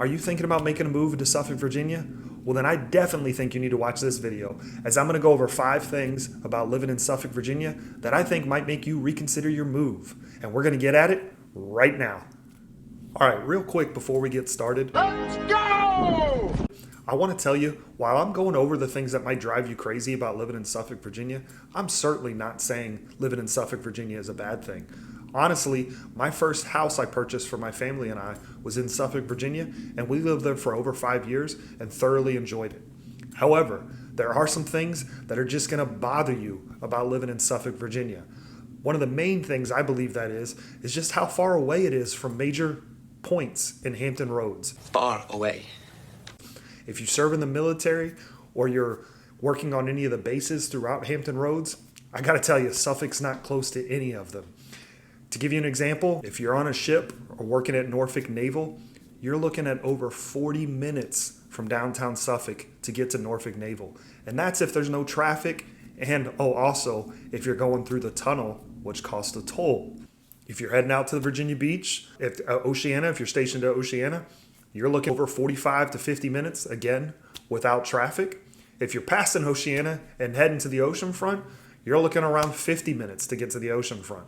Are you thinking about making a move to Suffolk, Virginia? Well, then I definitely think you need to watch this video, as I'm going to go over 5 things about living in Suffolk, Virginia that I think might make you reconsider your move. And we're going to get at it right now. All right, real quick before we get started. Let's go! I want to tell you, while I'm going over the things that might drive you crazy about living in Suffolk, Virginia, I'm certainly not saying living in Suffolk, Virginia is a bad thing. Honestly, my first house I purchased for my family and I was in Suffolk, Virginia, and we lived there for over 5 years and thoroughly enjoyed it. However, there are some things that are just going to bother you about living in Suffolk, Virginia. One of the main things I believe that is just how far away it is from major points in Hampton Roads. Far away. If you serve in the military or you're working on any of the bases throughout Hampton Roads, I got to tell you, Suffolk's not close to any of them. To give you an example, if you're on a ship or working at Norfolk Naval, you're looking at over 40 minutes from downtown Suffolk to get to Norfolk Naval. And that's if there's no traffic and, also, if you're going through the tunnel, which costs a toll. If you're heading out to the Virginia Beach, if you're stationed at Oceana, you're looking over 45 to 50 minutes, again, without traffic. If you're passing Oceana and heading to the ocean front, you're looking around 50 minutes to get to the ocean front.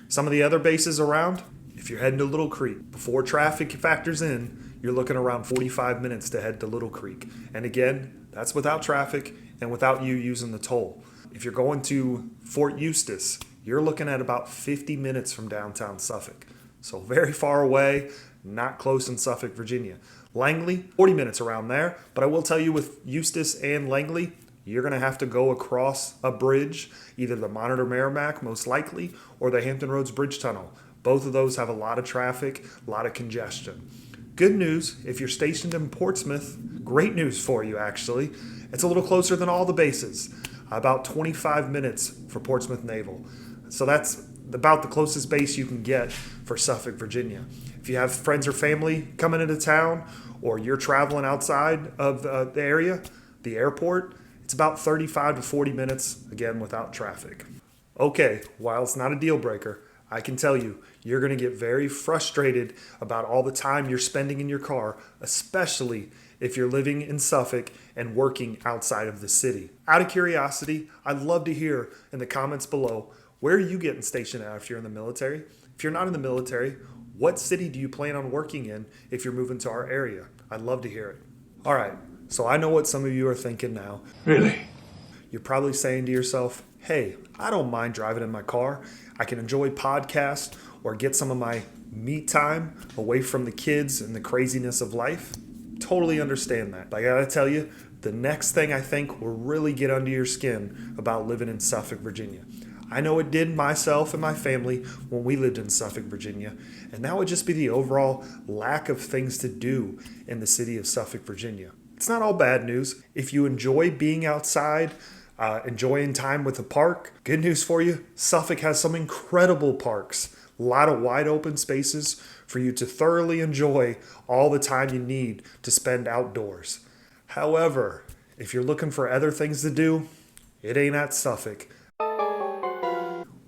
Some of the other bases around, if you're heading to Little Creek, before traffic factors in, you're looking around 45 minutes to head to Little Creek. And again, that's without traffic and without you using the toll. If you're going to Fort Eustis, you're looking at about 50 minutes from downtown Suffolk. So very far away, not close in Suffolk, Virginia. Langley, 40 minutes around there. But I will tell you with Eustis and Langley, you're going to have to go across a bridge, either the Monitor Merrimack, most likely, or the Hampton Roads Bridge Tunnel. Both of those have a lot of traffic, a lot of congestion. Good news, if you're stationed in Portsmouth, great news for you, actually. It's a little closer than all the bases, about 25 minutes for Portsmouth Naval. So that's about the closest base you can get for Suffolk, Virginia. If you have friends or family coming into town, or you're traveling outside of the area, the airport, it's about 35 to 40 minutes, again, without traffic. Okay, while it's not a deal breaker, I can tell you, you're going to get very frustrated about all the time you're spending in your car, especially if you're living in Suffolk and working outside of the city. Out of curiosity, I'd love to hear in the comments below, where are you getting stationed at if you're in the military? If you're not in the military, what city do you plan on working in if you're moving to our area? I'd love to hear it. All right. So I know what some of you are thinking now. Really? You're probably saying to yourself, hey, I don't mind driving in my car. I can enjoy podcasts or get some of my me time away from the kids and the craziness of life. Totally understand that. But I gotta tell you, the next thing I think will really get under your skin about living in Suffolk, Virginia. I know it did myself and my family when we lived in Suffolk, Virginia, and that would just be the overall lack of things to do in the city of Suffolk, Virginia. It's not all bad news. If you enjoy being outside, enjoying time with the park, good news for you, Suffolk has some incredible parks. A lot of wide open spaces for you to thoroughly enjoy all the time you need to spend outdoors. However, if you're looking for other things to do, it ain't at Suffolk.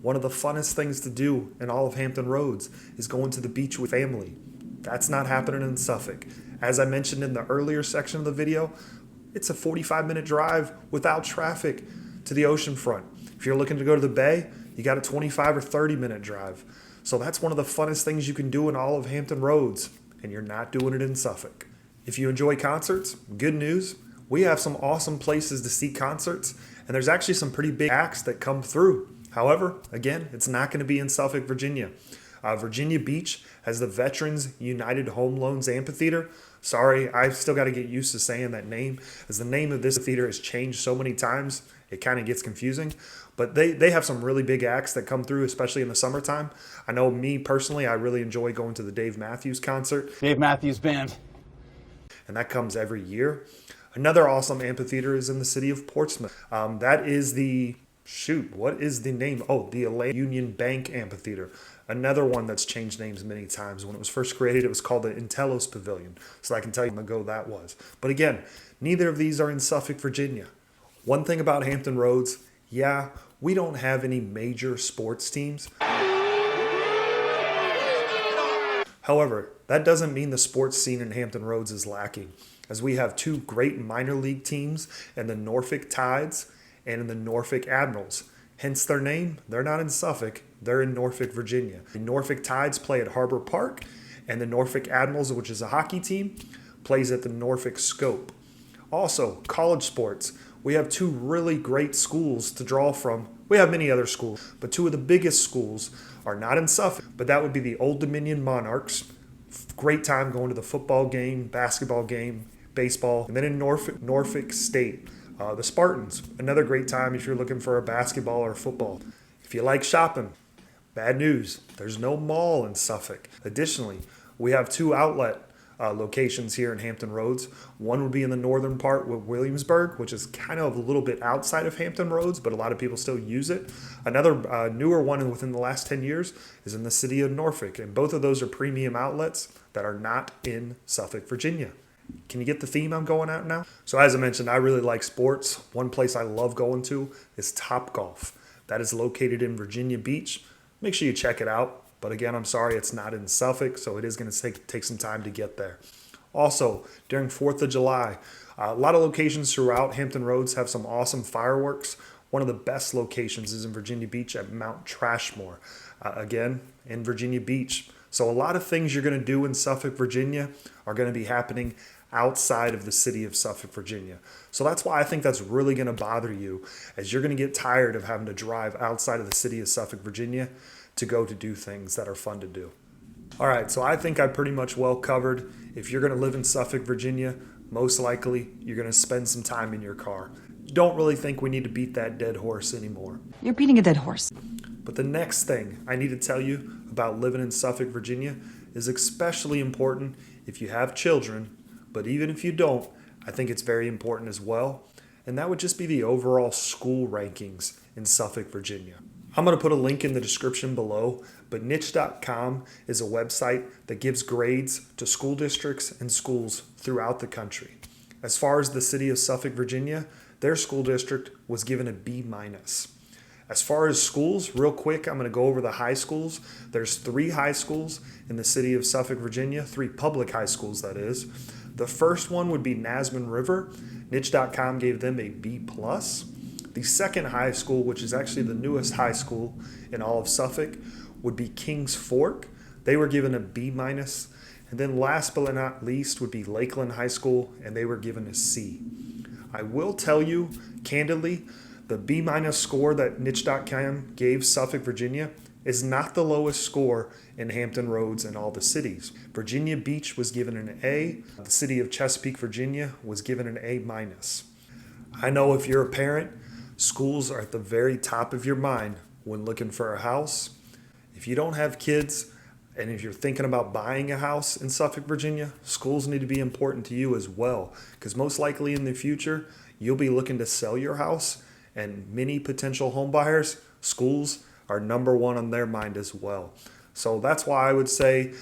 One of the funnest things to do in all of Hampton Roads is going to the beach with family. That's not happening in Suffolk. As I mentioned in the earlier section of the video, it's a 45-minute drive without traffic to the ocean front. If you're looking to go to the bay, you got a 25 or 30-minute drive. So that's one of the funnest things you can do in all of Hampton Roads, and you're not doing it in Suffolk. If you enjoy concerts, good news. We have some awesome places to see concerts, and there's actually some pretty big acts that come through. However, again, it's not going to be in Suffolk, Virginia. Virginia Beach has the Veterans United Home Loans Amphitheater. Sorry, I've still got to get used to saying that name, as the name of this theater has changed so many times, it kind of gets confusing. But they have some really big acts that come through, especially in the summertime. I know me personally, I really enjoy going to the Dave Matthews concert. Dave Matthews Band. And that comes every year. Another awesome amphitheater is in the city of Portsmouth. That is what is the name? Oh, the Atlantic Union Bank Amphitheater. Another one that's changed names many times. When it was first created, it was called the Intelos Pavilion. So I can tell you how long ago that was. But again, neither of these are in Suffolk, Virginia. One thing about Hampton Roads, yeah, we don't have any major sports teams. However, that doesn't mean the sports scene in Hampton Roads is lacking, as we have two great minor league teams in the Norfolk Tides and in the Norfolk Admirals. Hence their name, they're not in Suffolk, they're in Norfolk, Virginia. The Norfolk Tides play at Harbor Park, and the Norfolk Admirals, which is a hockey team, plays at the Norfolk Scope. Also, college sports. We have two really great schools to draw from. We have many other schools, but two of the biggest schools are not in Suffolk, but that would be the Old Dominion Monarchs. Great time going to the football game, basketball game, baseball. And then in Norfolk State, the Spartans. Another great time if you're looking for a basketball or football. If you like shopping, bad news, there's no mall in Suffolk. Additionally, we have two outlet locations here in Hampton Roads. One would be in the northern part with Williamsburg, which is kind of a little bit outside of Hampton Roads, but a lot of people still use it. Another newer one within the last 10 years is in the city of Norfolk, and both of those are premium outlets that are not in Suffolk, Virginia. Can you get the theme I'm going at now? So as I mentioned, I really like sports. One place I love going to is Topgolf. That is located in Virginia Beach. Make sure you check it out. But again, I'm sorry it's not in Suffolk, so it is going to take some time to get there. Also, during 4th of July, a lot of locations throughout Hampton Roads have some awesome fireworks. One of the best locations is in Virginia Beach at Mount Trashmore. Again, in Virginia Beach. So a lot of things you're going to do in Suffolk, Virginia are going to be happening outside of the city of Suffolk, Virginia. So that's why I think that's really going to bother you, as you're going to get tired of having to drive outside of the city of Suffolk, Virginia to go to do things that are fun to do. All right, so I think I pretty much well covered. If you're going to live in Suffolk, Virginia, most likely you're going to spend some time in your car. Don't really think we need to beat that dead horse anymore. You're beating a dead horse. But the next thing I need to tell you about living in Suffolk, Virginia is especially important if you have children, but even if you don't, I think it's very important as well. And that would just be the overall school rankings in Suffolk, Virginia. I'm going to put a link in the description below, but niche.com is a website that gives grades to school districts and schools throughout the country. As far as the city of Suffolk, Virginia, their school district was given a B-. As far as schools, real quick, I'm going to go over the high schools. There's 3 high schools in the city of Suffolk, Virginia, 3 public high schools, that is. The first one would be Nasman River. Niche.com gave them a B+. The second high school, which is actually the newest high school in all of Suffolk, would be Kings Fork. They were given a B-. And then last but not least would be Lakeland High School, and they were given a C. I will tell you, candidly, the B- score that Niche.com gave Suffolk, Virginia is not the lowest score in Hampton Roads and all the cities. Virginia Beach was given an A. The city of Chesapeake, Virginia was given an A-. I know if you're a parent, schools are at the very top of your mind when looking for a house. If you don't have kids, and if you're thinking about buying a house in Suffolk, Virginia, schools need to be important to you as well, because most likely in the future, you'll be looking to sell your house, and many potential home buyers, schools are number one on their mind as well. So that's why I would say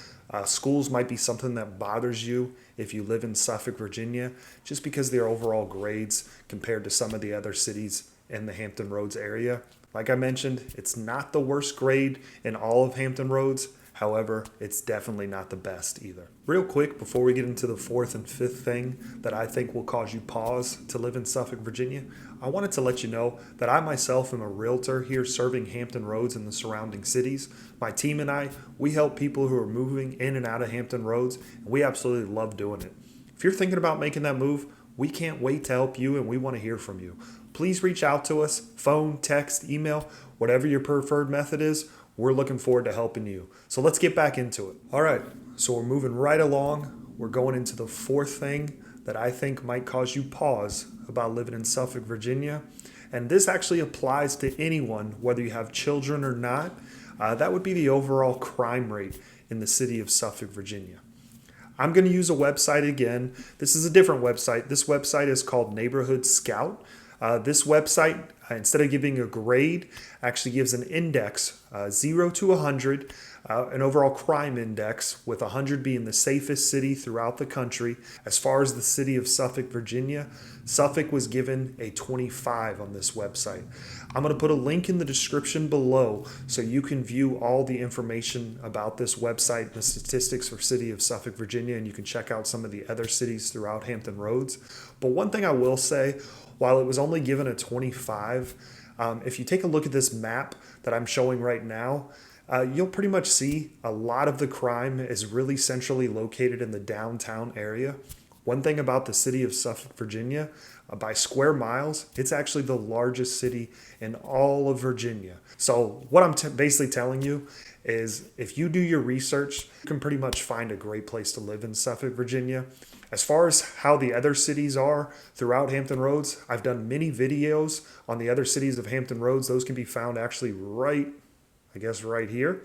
schools might be something that bothers you if you live in Suffolk, Virginia, just because their overall grades compared to some of the other cities in the Hampton Roads area. Like I mentioned, it's not the worst grade in all of Hampton Roads. However, it's definitely not the best either. Real quick, before we get into the 4th and 5th thing that I think will cause you pause to live in Suffolk, Virginia, I wanted to let you know that I myself am a realtor here serving Hampton Roads and the surrounding cities. My team and I, we help people who are moving in and out of Hampton Roads, and we absolutely love doing it. If you're thinking about making that move, we can't wait to help you, and we want to hear from you. Please reach out to us, phone, text, email, whatever your preferred method is. We're looking forward to helping you. So let's get back into it. All right, so we're moving right along. We're going into the 4th thing that I think might cause you pause about living in Suffolk, Virginia. And this actually applies to anyone, whether you have children or not. That would be the overall crime rate in the city of Suffolk, Virginia. I'm going to use a website again. This is a different website. This website is called Neighborhood Scout. This website, instead of giving a grade, actually gives an index 0 to 100, an overall crime index, with 100 being the safest city throughout the country. As far as the city of Suffolk, Virginia, Suffolk was given a 25 on this website. I'm going to put a link in the description below so you can view all the information about this website, the statistics for city of Suffolk, Virginia, and you can check out some of the other cities throughout Hampton Roads. But one thing I will say, while it was only given a 25, if you take a look at this map that I'm showing right now, you'll pretty much see a lot of the crime is really centrally located in the downtown area. One thing about the city of Suffolk, Virginia, by square miles, it's actually the largest city in all of Virginia. So what I'm basically telling you is if you do your research, you can pretty much find a great place to live in Suffolk, Virginia. As far as how the other cities are throughout Hampton Roads, I've done many videos on the other cities of Hampton Roads. Those can be found actually right here.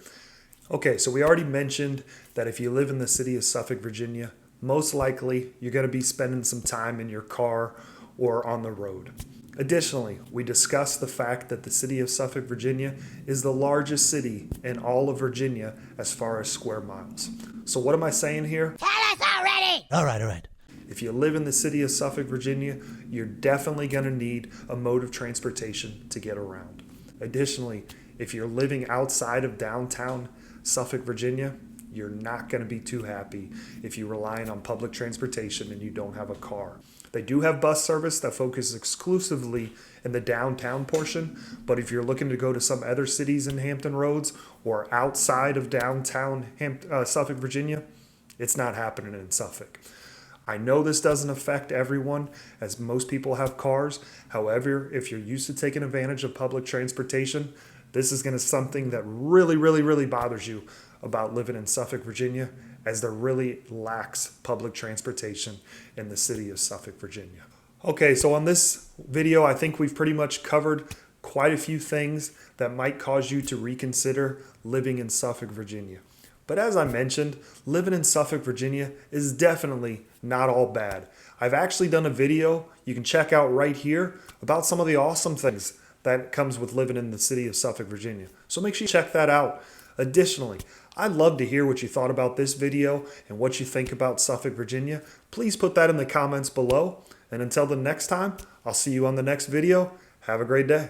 Okay, so we already mentioned that if you live in the city of Suffolk, Virginia, most likely you're going to be spending some time in your car or on the road. Additionally, we discussed the fact that the city of Suffolk, Virginia is the largest city in all of Virginia as far as square miles. So what am I saying here? Tell us already! All right. If you live in the city of Suffolk, Virginia, you're definitely going to need a mode of transportation to get around. Additionally, if you're living outside of downtown Suffolk, Virginia, you're not going to be too happy if you're relying on public transportation and you don't have a car. They do have bus service that focuses exclusively in the downtown portion, but if you're looking to go to some other cities in Hampton Roads or outside of downtown Suffolk, Virginia, it's not happening in Suffolk. I know this doesn't affect everyone, as most people have cars. However, if you're used to taking advantage of public transportation, this is going to be something that really bothers you about living in Suffolk, Virginia, as there really lacks public transportation in the city of Suffolk, Virginia. Okay, so on this video, I think we've pretty much covered quite a few things that might cause you to reconsider living in Suffolk, Virginia. But as I mentioned, living in Suffolk, Virginia is definitely not all bad. I've actually done a video you can check out right here about some of the awesome things that comes with living in the city of Suffolk, Virginia. So make sure you check that out. Additionally, I'd love to hear what you thought about this video and what you think about Suffolk, Virginia. Please put that in the comments below. And until the next time, I'll see you on the next video. Have a great day.